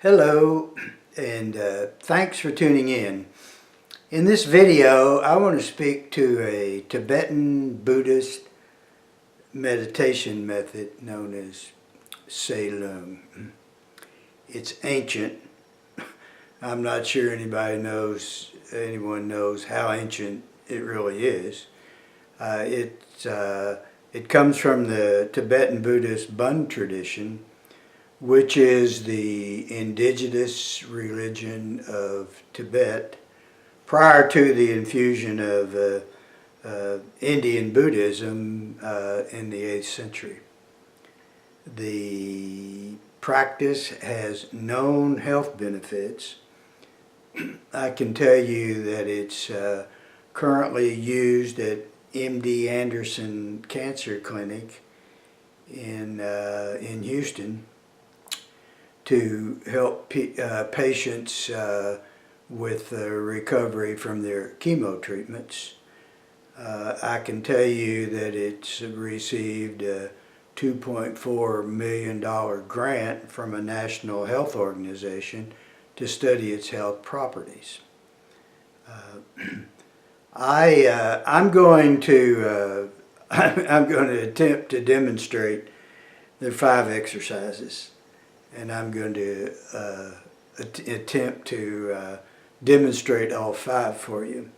Hello, and thanks for tuning in. In this video, I want to speak to a Tibetan Buddhist meditation method known as Tsa Lung. It's ancient. I'm not sure anyone knows how ancient it really is. It comes from the Tibetan Buddhist Bön tradition, which is the indigenous religion of Tibet prior to the infusion of Indian Buddhism in the 8th century. The practice has known health benefits. I can tell you that it's currently used at MD Anderson Cancer Clinic in Houston to help patients with recovery from their chemo treatments. I can tell you that it's received a $2.4 million grant from a national health organization to study its health properties. I'm going to attempt to demonstrate the 5 exercises. And I'm going to attempt to demonstrate all 5 for you.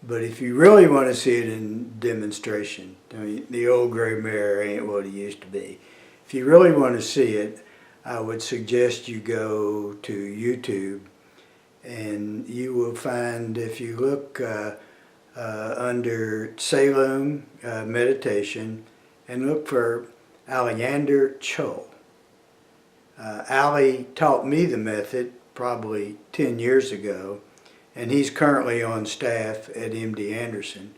But if you really want to see it in demonstration, I mean, the old gray mare ain't what it used to be. If you really want to see it, I would suggest you go to YouTube, and you will find, if you look under Tsa Lung Meditation, and look for Alexander Cho. Ali taught me the method probably 10 years ago, and he's currently on staff at MD Anderson.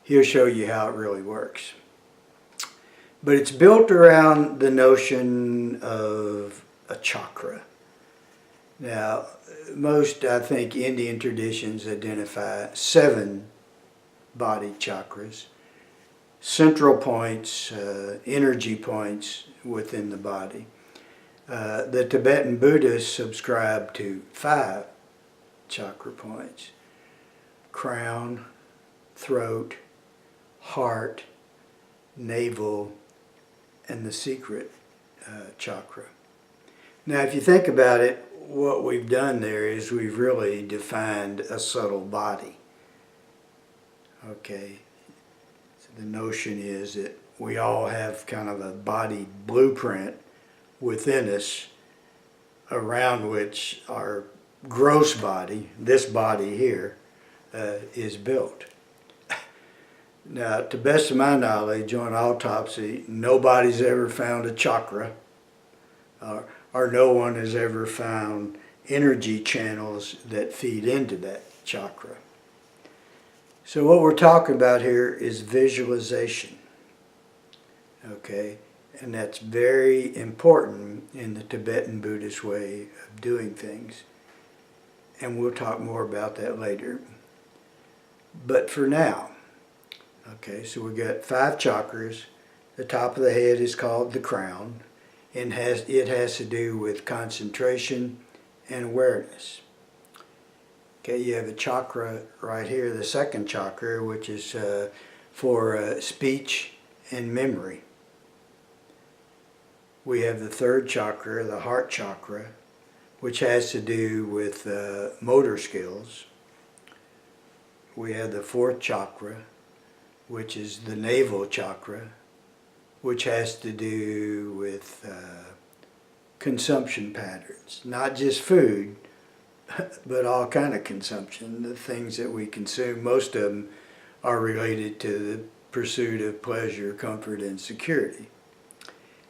He'll show you how it really works. But it's built around the notion of a chakra. Now, most, I think, Indian traditions identify 7 body chakras, central points, energy points within the body. The Tibetan Buddhists subscribe to 5 chakra points: crown, throat, heart, navel, and the secret chakra. Now, if you think about it, what we've done there is we've really defined a subtle body. Okay, so the notion is that we all have kind of a body blueprint within us, around which our gross body, this body here, is built. Now, to the best of my knowledge, on autopsy, nobody's ever found a chakra, or no one has ever found energy channels that feed into that chakra. So what we're talking about here is visualization, okay? And that's very important in the Tibetan Buddhist way of doing things. And we'll talk more about that later. But for now, okay, so we've got 5 chakras. The top of the head is called the crown, and it has to do with concentration and awareness. Okay, you have a chakra right here, the second chakra, which is for speech and memory. We have the third chakra, the heart chakra, which has to do with motor skills. We have the fourth chakra, which is the navel chakra, which has to do with consumption patterns. Not just food, but all kind of consumption. The things that we consume, most of them are related to the pursuit of pleasure, comfort, and security.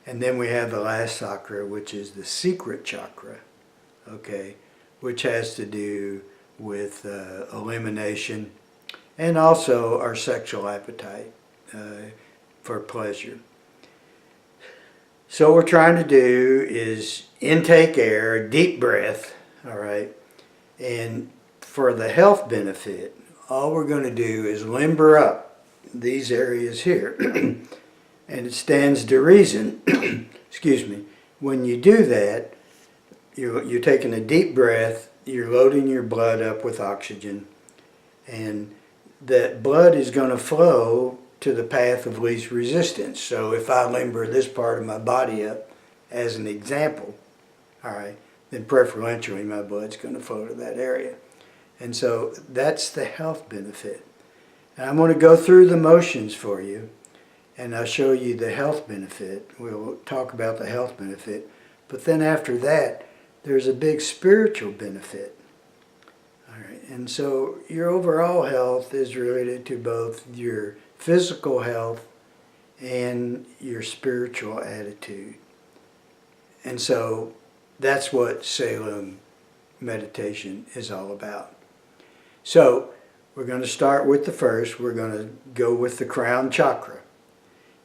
And then we have the last chakra, which is the secret chakra, okay, which has to do with elimination and also our sexual appetite for pleasure. So what we're trying to do is intake air, deep breath, all right, and for the health benefit, all we're going to do is limber up these areas here. And it stands to reason, excuse me, when you do that, you're taking a deep breath, you're loading your blood up with oxygen, and that blood is going to flow to the path of least resistance. So if I limber this part of my body up as an example, all right, then preferentially my blood's going to flow to that area. And so that's the health benefit. And I'm going to go through the motions for you, and I'll show you the health benefit. We'll talk about the health benefit. But then after that, there's a big spiritual benefit. All right. And so your overall health is related to both your physical health and your spiritual attitude. And so that's what Tsa Lung Meditation is all about. So we're going to start with the first. We're going to go with the Crown Chakra.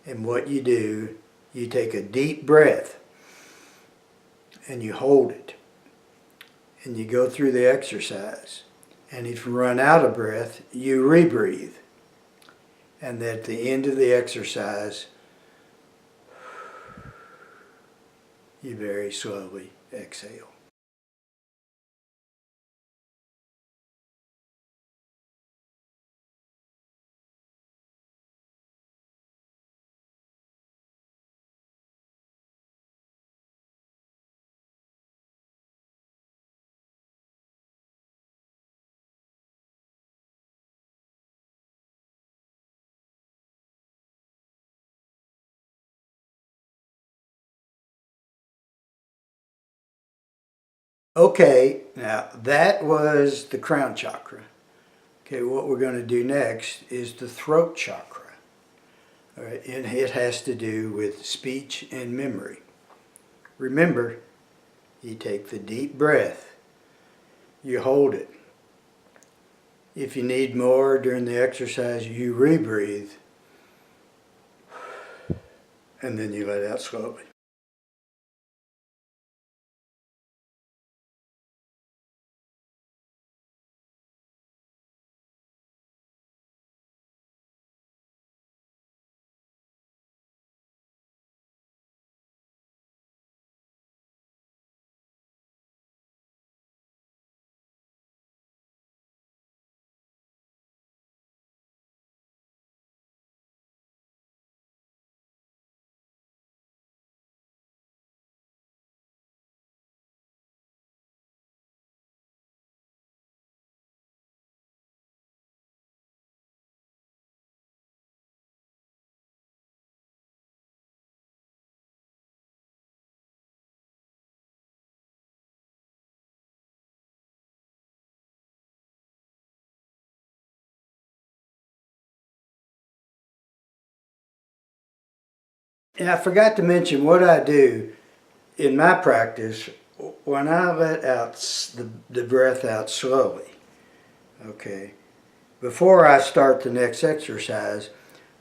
And what you do, you take a deep breath and you hold it. And you go through the exercise. And if you run out of breath, you rebreathe. And at the end of the exercise, you very slowly exhale. Okay, now that was the Crown Chakra. Okay, what we're going to do next is the Throat Chakra. All right, and it has to do with speech and memory. Remember, you take the deep breath, you hold it. If you need more during the exercise, you rebreathe, and then you let out slowly. And I forgot to mention what I do in my practice when I let out the breath out slowly. Okay, before I start the next exercise,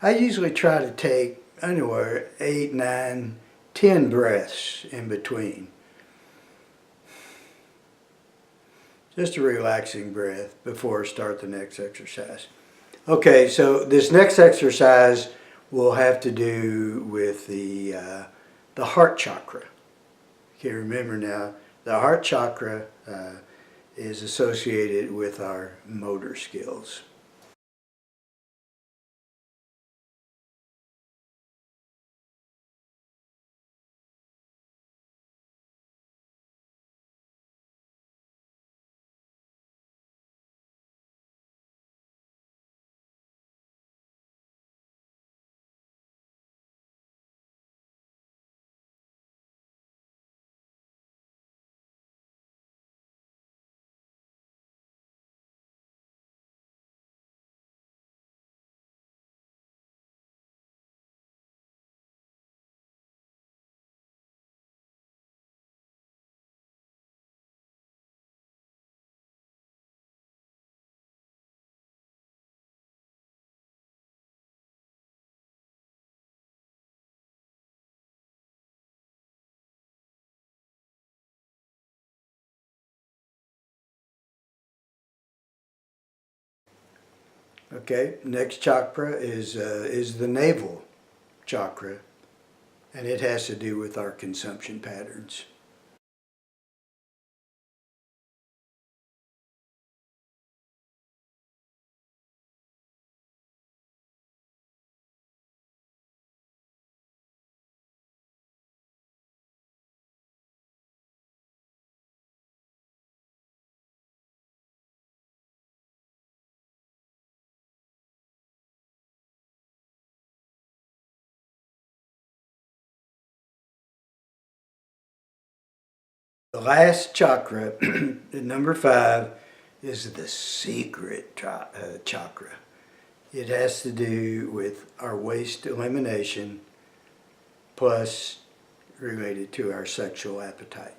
I usually try to take anywhere 8, 9, 10 breaths in between. Just a relaxing breath before I start the next exercise. Okay, so this next exercise will have to do with the heart chakra. Okay, remember now, the heart chakra is associated with our motor skills. Okay, next chakra is the Navel Chakra, and it has to do with our consumption patterns. The last chakra, number 5, is the secret chakra. It has to do with our waste elimination plus related to our sexual appetite.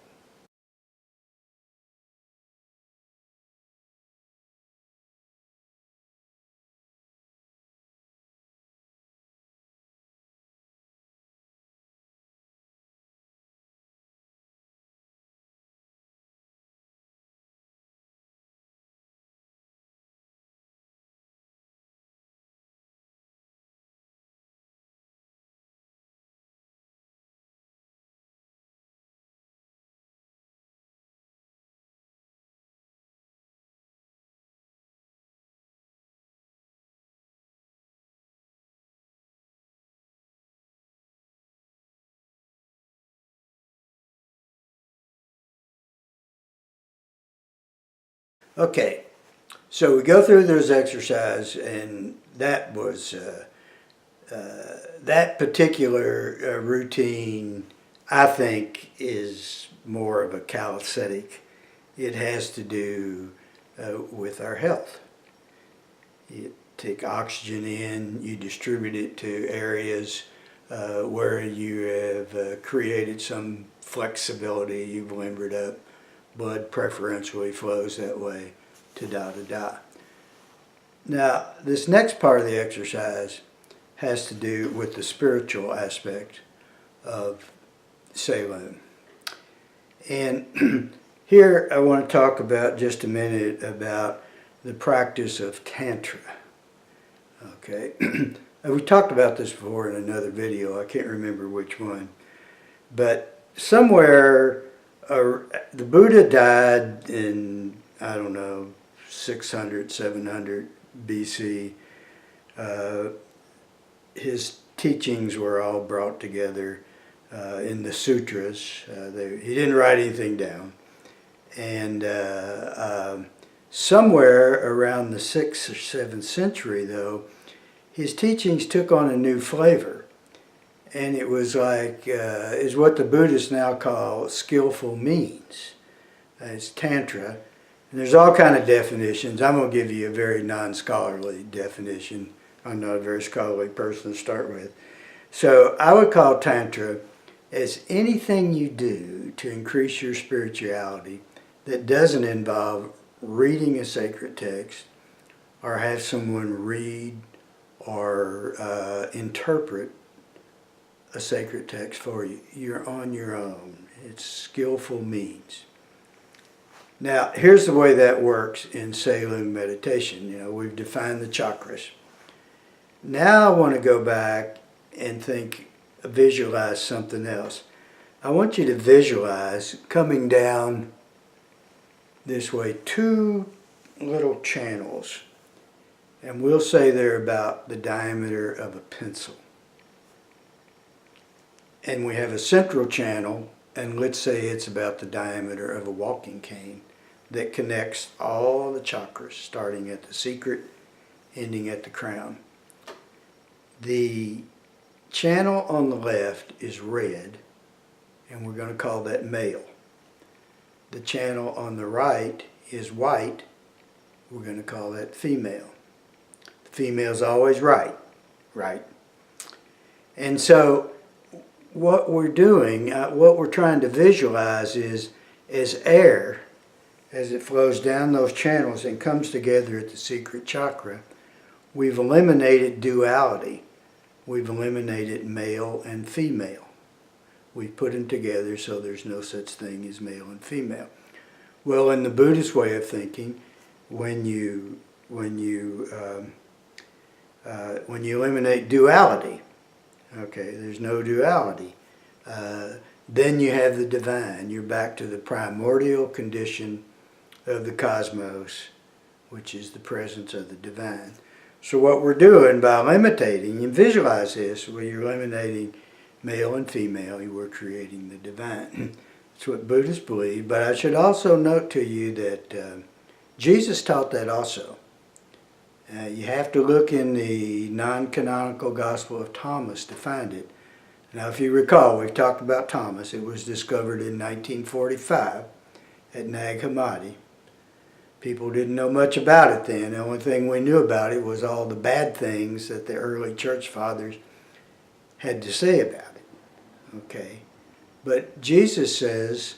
Okay, so we go through those exercises, and that was that particular routine, I think, is more of a calisthenic. It has to do with our health. You take oxygen in, you distribute it to areas where you have created some flexibility, you've limbered up, blood preferentially flows that way, da-da-da-da. Now, this next part of the exercise has to do with the spiritual aspect of Tsa Lung. And here I want to talk about just a minute about the practice of Tantra. Okay, we talked about this before in another video, I can't remember which one, but somewhere the Buddha died in, I don't know, 600, 700 BC. His teachings were all brought together in the sutras. He didn't write anything down. And somewhere around the 6th or 7th century, though, his teachings took on a new flavor. And it was like, is what the Buddhists now call skillful means. It's Tantra. And there's all kind of definitions. I'm going to give you a very non-scholarly definition. I'm not a very scholarly person to start with. So I would call Tantra as anything you do to increase your spirituality that doesn't involve reading a sacred text or have someone read or interpret a sacred text for you. You're on your own. It's skillful means. Now, here's the way that works in Tsa Lung meditation. You know, we've defined the chakras. Now I want to go back and visualize something else. I want you to visualize coming down this way 2 little channels, and we'll say they're about the diameter of a pencil. And we have a central channel, and let's say it's about the diameter of a walking cane, that connects all the chakras, starting at the secret, ending at the crown. The channel on the left is red, and we're going to call that male. The channel on the right is white, we're going to call that female. The female's always right? And so what we're doing, what we're trying to visualize is as air, as it flows down those channels and comes together at the secret chakra, we've eliminated duality. We've eliminated male and female. We've put them together so there's no such thing as male and female. Well, in the Buddhist way of thinking, when you eliminate duality, okay, there's no duality, then you have the divine. You're back to the primordial condition of the cosmos, which is the presence of the divine. So what we're doing by eliminating, and visualize this, where you're eliminating male and female, you were creating the divine. That's what Buddhists believe. But I should also note to you that Jesus taught that also. You have to look in the non-canonical Gospel of Thomas to find it. Now, if you recall, we've talked about Thomas. It was discovered in 1945 at Nag Hammadi. People didn't know much about it then. The only thing we knew about it was all the bad things that the early church fathers had to say about it. Okay? But Jesus says,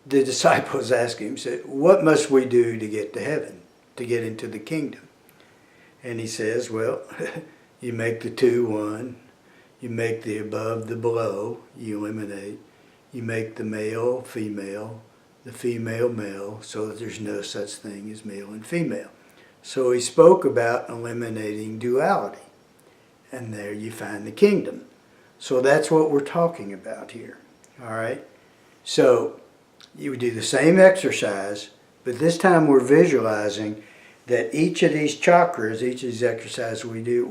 the disciples ask him, said, what must we do to get to heaven, to get into the kingdom? And he says, well, you make the two one. You make the above the below, you eliminate. You make the male female, the female male, so that there's no such thing as male and female. So he spoke about eliminating duality. And there you find the kingdom. So that's what we're talking about here. All right? So you would do the same exercise, but this time we're visualizing that each of these chakras, each of these exercises we do,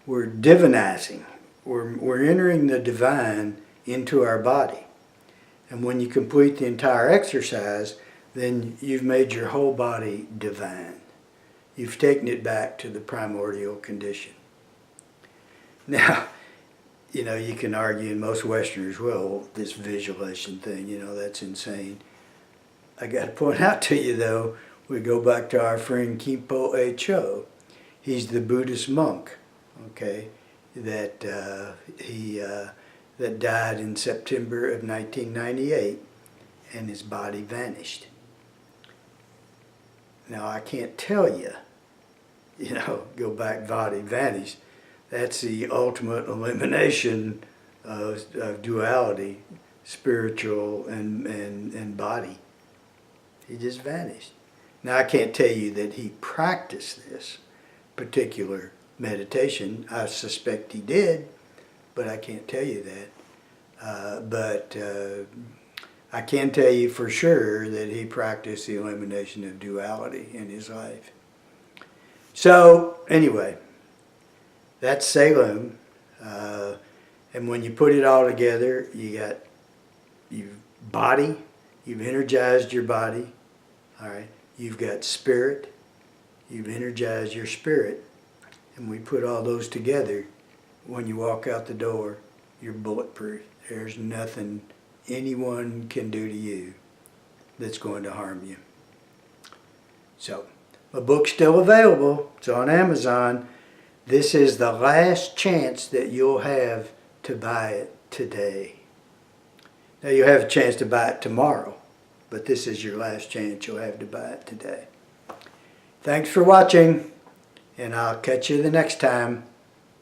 we're divinizing. We're entering the divine into our body. And when you complete the entire exercise, then you've made your whole body divine. You've taken it back to the primordial condition. Now, you know, you can argue, and most Westerners will, this visualization thing, you know, that's insane. I got to point out to you, though, we go back to our friend Kimpo A. Cho. He's the Buddhist monk, okay, that that died in September of 1998, and his body vanished. Now, I can't tell you, you know, go back, body vanished. That's the ultimate elimination of duality, spiritual and body. He just vanished. Now, I can't tell you that he practiced this particular meditation. I suspect he did, but I can't tell you that. But I can tell you for sure that he practiced the elimination of duality in his life. So, anyway, that's Tsa Lung. And when you put it all together, you got your body, you've energized your body, all right? You've got spirit, you've energized your spirit, and we put all those together. When you walk out the door, you're bulletproof. There's nothing anyone can do to you that's going to harm you. So, my book's still available. It's on Amazon. This is the last chance that you'll have to buy it today. Now, you'll have a chance to buy it tomorrow, but this is your last chance you'll have to buy it today. Thanks for watching, and I'll catch you the next time.